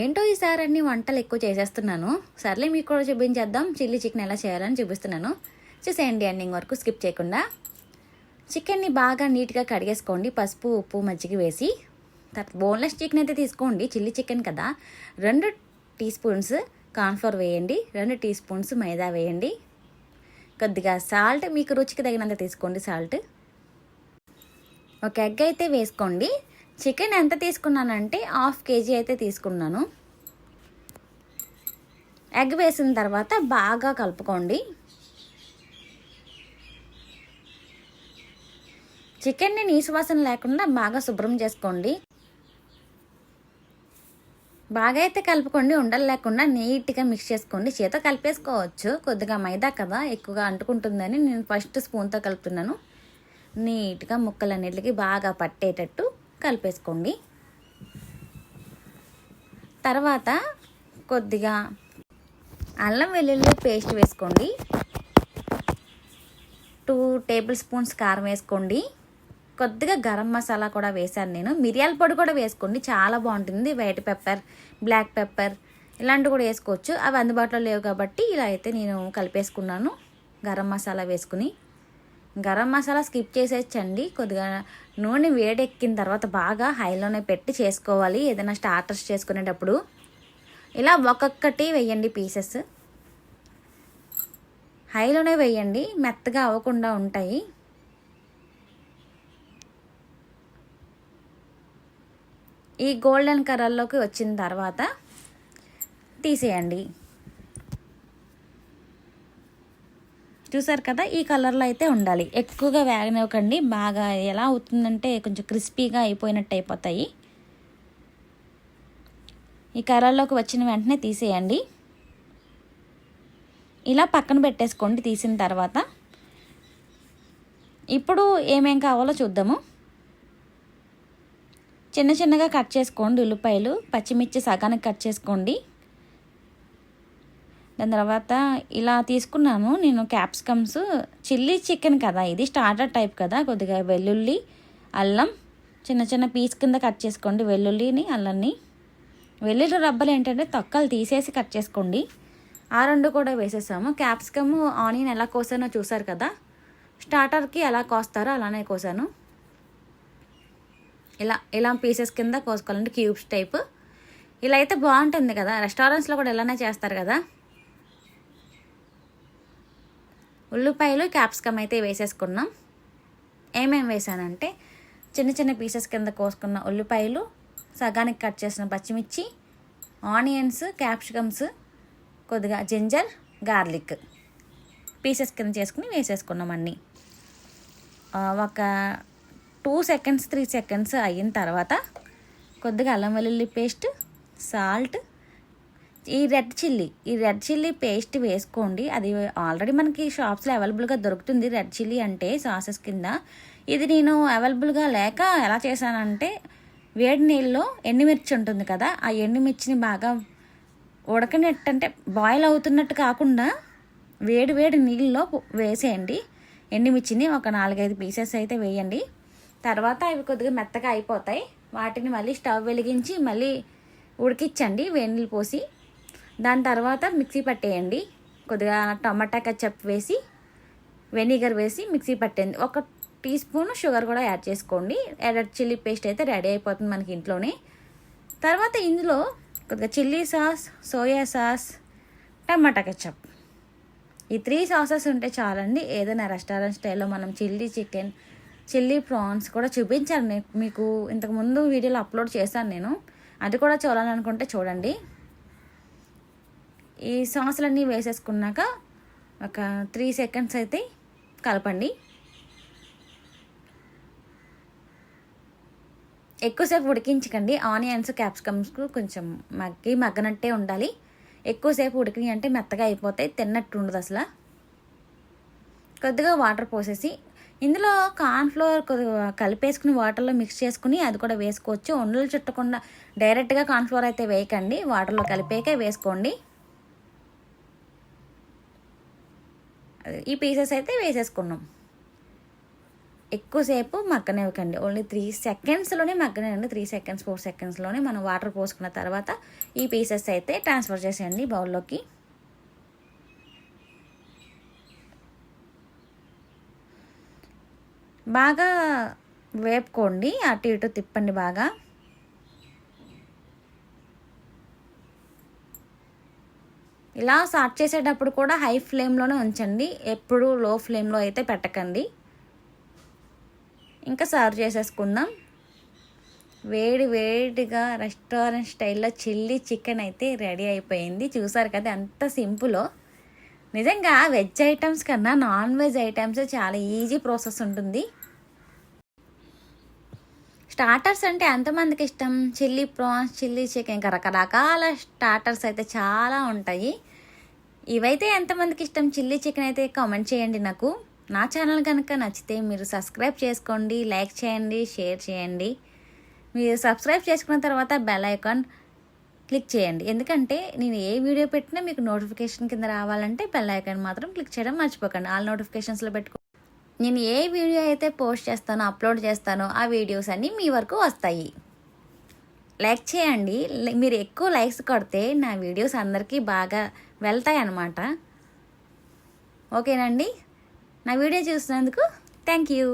ఏంటో ఈసారి అన్ని వంటలు ఎక్కువ చేసేస్తున్నాను. సర్లే మీకు కూడా చూపించేద్దాం. చిల్లీ చికెన్ ఎలా చేయాలని చూపిస్తున్నాను. చూసేయండి ఎండింగ్ వరకు స్కిప్ చేయకుండా. చికెన్ని బాగా నీట్గా కడిగేసుకోండి. పసుపు, ఉప్పు, మజ్జిగ వేసి. తర్వాత బోన్లెస్ చికెన్ అయితే తీసుకోండి. చిల్లీ చికెన్ కదా. 2 టీ స్పూన్స్ కార్న్ఫ్లోర్ వేయండి. 2 టీ స్పూన్స్ మైదా వేయండి. కొద్దిగా సాల్ట్ మీకు రుచికి తగినంత తీసుకోండి. సాల్ట్ ఒక ఎగ్ అయితే వేసుకోండి. చికెన్ ఎంత తీసుకున్నానంటే 1/2 కేజీ అయితే తీసుకున్నాను. ఎగ్ వేసిన తర్వాత బాగా కలుపుకోండి. చికెన్ని నీసువాసన లేకుండా బాగా శుభ్రం చేసుకోండి. బాగా అయితే కలుపుకోండి. ఉండలు లేకుండా నీట్గా మిక్స్ చేసుకోండి. చేత కలిపేసుకోవచ్చు. కొద్దిగా మైదా కదా ఎక్కువగా అంటుకుంటుందని నేను ఫస్ట్ స్పూన్తో కలుపుతున్నాను. నీట్గా ముక్కలన్నిటికి బాగా పట్టేటట్టు కలిపేసుకోండి. తర్వాత కొద్దిగా అల్లం వెల్లుల్లి పేస్ట్ వేసుకోండి. 2 టేబుల్ స్పూన్స్ కారం వేసుకోండి. కొద్దిగా గరం మసాలా కూడా వేశాను నేను. మిరియాల పొడి కూడా వేసుకోండి, చాలా బాగుంటుంది. వైట్ పెప్పర్, బ్లాక్ పెప్పర్ ఇలాంటివి కూడా వేసుకోవచ్చు. అవి అందుబాటులో లేవు కాబట్టి ఇలా అయితే నేను కలిపేసుకున్నాను. గరం మసాలా వేసుకుని, గరం మసాలా స్కిప్ చేసేయచ్చండి. కొద్దిగా నూనె వేడెక్కిన తర్వాత బాగా హైలోనే పెట్టి చేసుకోవాలి ఏదైనా స్టార్టర్స్ చేసుకునేటప్పుడు. ఇలా ఒక్కొక్కటి వేయండి. పీసెస్ హైలోనే వేయండి, మెత్తగా అవ్వకుండా ఉంటాయి. ఈ గోల్డెన్ కలర్లోకి వచ్చిన తర్వాత తీసేయండి. చూసారు కదా, ఈ కలర్లో అయితే ఉండాలి. ఎక్కువగా వేగనివ్వకండి. బాగా ఎలా అవుతుందంటే కొంచెం క్రిస్పీగా అయిపోయినట్టు అయిపోతాయి. ఈ కలర్లోకి వచ్చిన వెంటనే తీసేయండి. ఇలా పక్కన పెట్టేసుకోండి. తీసిన తర్వాత ఇప్పుడు ఏమేం కావాలో చూద్దాము. చిన్న చిన్నగా కట్ చేసుకోండి. ఉల్లిపాయలు, పచ్చిమిర్చి సగానికి కట్ చేసుకోండి. దాని తర్వాత ఇలా తీసుకున్నాను నేను క్యాప్సికమ్స్. చిల్లీ చికెన్ కదా, ఇది స్టార్టర్ టైప్ కదా. కొద్దిగా వెల్లుల్లి, అల్లం చిన్న చిన్న పీస్ కింద కట్ చేసుకోండి. వెల్లుల్లిని, అల్లాన్ని. వెల్లుల్లి రబ్బలు ఏంటంటే తొక్కలు తీసేసి కట్ చేసుకోండి. ఆ 2 కూడా వేసేసాము. క్యాప్సికమ్, ఆనియన్ ఎలా కోసానో చూసారు కదా. స్టార్టర్కి ఎలా కోస్తారో అలానే కోసాను. ఇలా పీసెస్ కింద కోసుకోవాలంటే క్యూబ్స్ టైప్. ఇలా అయితే బాగుంటుంది కదా. రెస్టారెంట్స్లో కూడా ఇలానే చేస్తారు కదా. ఉల్లిపాయలు, క్యాప్సికమ్ అయితే వేసేసుకున్నాం. ఏమేమి వేసానంటే చిన్న చిన్న పీసెస్ కింద కోసుకున్న ఉల్లిపాయలు, సగానికి కట్ చేసిన పచ్చిమిర్చి, ఆనియన్స్, క్యాప్సికమ్స్, కొద్దిగా జింజర్, గార్లిక్ పీసెస్ కింద చేసుకుని వేసేసుకున్నాం అన్నీ. ఒక 2 సెకండ్స్ 3 సెకండ్స్ అయిన తర్వాత కొద్దిగా అల్లం వెల్లుల్లి పేస్ట్, సాల్ట్, ఈ రెడ్ చిల్లీ పేస్ట్ వేసుకోండి. అది ఆల్రెడీ మనకి షాప్స్లో అవైలబుల్గా దొరుకుతుంది. రెడ్ చిల్లీ అంటే సాసెస్ కింద. ఇది నేను అవైలబుల్గా లేక ఎలా చేశానంటే వేడి నీళ్ళలో ఎండుమిర్చి ఉంటుంది కదా, ఆ ఎండుమిర్చిని బాగా ఉడకనట్టు, అంటే బాయిల్ అవుతున్నట్టు కాకుండా వేడి వేడి నీళ్ళలో వేసేయండి. ఎండుమిర్చిని ఒక 4-5 పీసెస్ అయితే వేయండి. తర్వాత అవి కొద్దిగా మెత్తగా అయిపోతాయి. వాటిని మళ్ళీ స్టవ్ వెలిగించి మళ్ళీ ఉడికించండి వేడి నీళ్ళు పోసి. దాని తర్వాత మిక్సీ పట్టేయండి. కొద్దిగా టమాటా కచ్చప్ వేసి, వెనిగర్ వేసి మిక్సీ పట్టండి. 1 టీ స్పూన్ షుగర్ కూడా యాడ్ చేసుకోండి. రెడ్ చిల్లీ పేస్ట్ అయితే రెడీ అయిపోతుంది మనకి ఇంట్లోనే. తర్వాత ఇందులో కొద్దిగా చిల్లీ సాస్, సోయా సాస్, టమాటా కచ్చప్, ఈ 3 సాసెస్ ఉంటే చాలండి. ఏదైనా రెస్టారెంట్ స్టైల్లో మనం చిల్లీ చికెన్, చిల్లీ ప్రాన్స్ కూడా చూపించాను మీకు ఇంతకుముందు వీడియోలో అప్లోడ్ చేశాను నేను. అది కూడా చూడాలనుకుంటే చూడండి. ఈ సాసులన్నీ వేసేసుకున్నాక ఒక 3 సెకండ్స్ అయితే కలపండి. ఎక్కువసేపు ఉడికించకండి. ఆనియన్స్, క్యాప్సికమ్స్కు కొంచెం మగ్గనట్టే ఉండాలి. ఎక్కువసేపు ఉడికినాయి అంటే మెత్తగా అయిపోతాయి, తిన్నట్టు ఉండదు అసలు. కొద్దిగా వాటర్ పోసేసి ఇందులో కార్న్ఫ్లోర్ కొద్దిగా కలిపేసుకుని వాటర్లో మిక్స్ చేసుకుని అది కూడా వేసుకోవచ్చు. ఉండలు చుట్టకుండా డైరెక్ట్గా కార్న్ఫ్లోర్ అయితే వేయకండి, వాటర్లో కలిపేకే వేసుకోండి. ఈ పీసెస్ అయితే వేసేసుకున్నాం. ఎక్కువసేపు మగ్గనివ్వకండి. ఓన్లీ 3 సెకండ్స్లోనే మగ్గనివ్వండి. 3 సెకండ్స్ 4 సెకండ్స్లోనే మనం వాటర్ పోసుకున్న తర్వాత ఈ పీసెస్ అయితే ట్రాన్స్ఫర్ చేసేయండి బౌల్లోకి. బాగా వేపుకోండి, అటు ఇటు తిప్పండి బాగా. ఇలా స్టార్ట్ చేసేటప్పుడు కూడా హై ఫ్లేమ్లోనే ఉంచండి, ఎప్పుడు లో ఫ్లేమ్లో అయితే పెట్టకండి. ఇంకా సర్వ్ చేసేసుకుందాం. వేడి వేడిగా రెస్టారెంట్ స్టైల్లో చిల్లీ చికెన్ అయితే రెడీ అయిపోయింది. చూసారు కదా ఎంత సింపులో. నిజంగా వెజ్ ఐటమ్స్ కన్నా నాన్ వెజ్ ఐటమ్స్ చాలా ఈజీ ప్రాసెస్ ఉంటుంది. స్టార్టర్స్ అంటే ఎంతమందికి ఇష్టం? చిల్లీ ప్రాన్స్, చిల్లీ చికెన్, ఇంకా రకరకాల స్టార్టర్స్ అయితే చాలా ఉంటాయి. ఇవైతే ఎంతమందికి ఇష్టం? చిల్లీ చికెన్ అయితే కామెంట్ చేయండి నాకు. నా ఛానల్ కనుక నచ్చితే మీరు సబ్స్క్రైబ్ చేసుకోండి, లైక్ చేయండి, షేర్ చేయండి. మీరు సబ్స్క్రైబ్ చేసుకున్న తర్వాత బెల్ ఐకాన్ క్లిక్ చేయండి, ఎందుకంటే నేను ఏ వీడియో పెట్టినా మీకు నోటిఫికేషన్ కింద రావాలంటే బెల్ ఐకాన్ మాత్రం క్లిక్ చేయడం మర్చిపోకండి. ఆల్ నోటిఫికేషన్స్లో పెట్టుకో. నేను ఏ వీడియో అయితే పోస్ట్ చేస్తానో, అప్లోడ్ చేస్తానో ఆ వీడియోస్ అన్నీ మీ వరకు వస్తాయి. లైక్ చేయండి. మీరు ఎక్కువ లైక్స్ కొడితే నా వీడియోస్ అందరికీ బాగా వెళ్తాయి అన్నమాట. ఓకేనండి, నా వీడియో చూసినందుకు థ్యాంక్ యూ.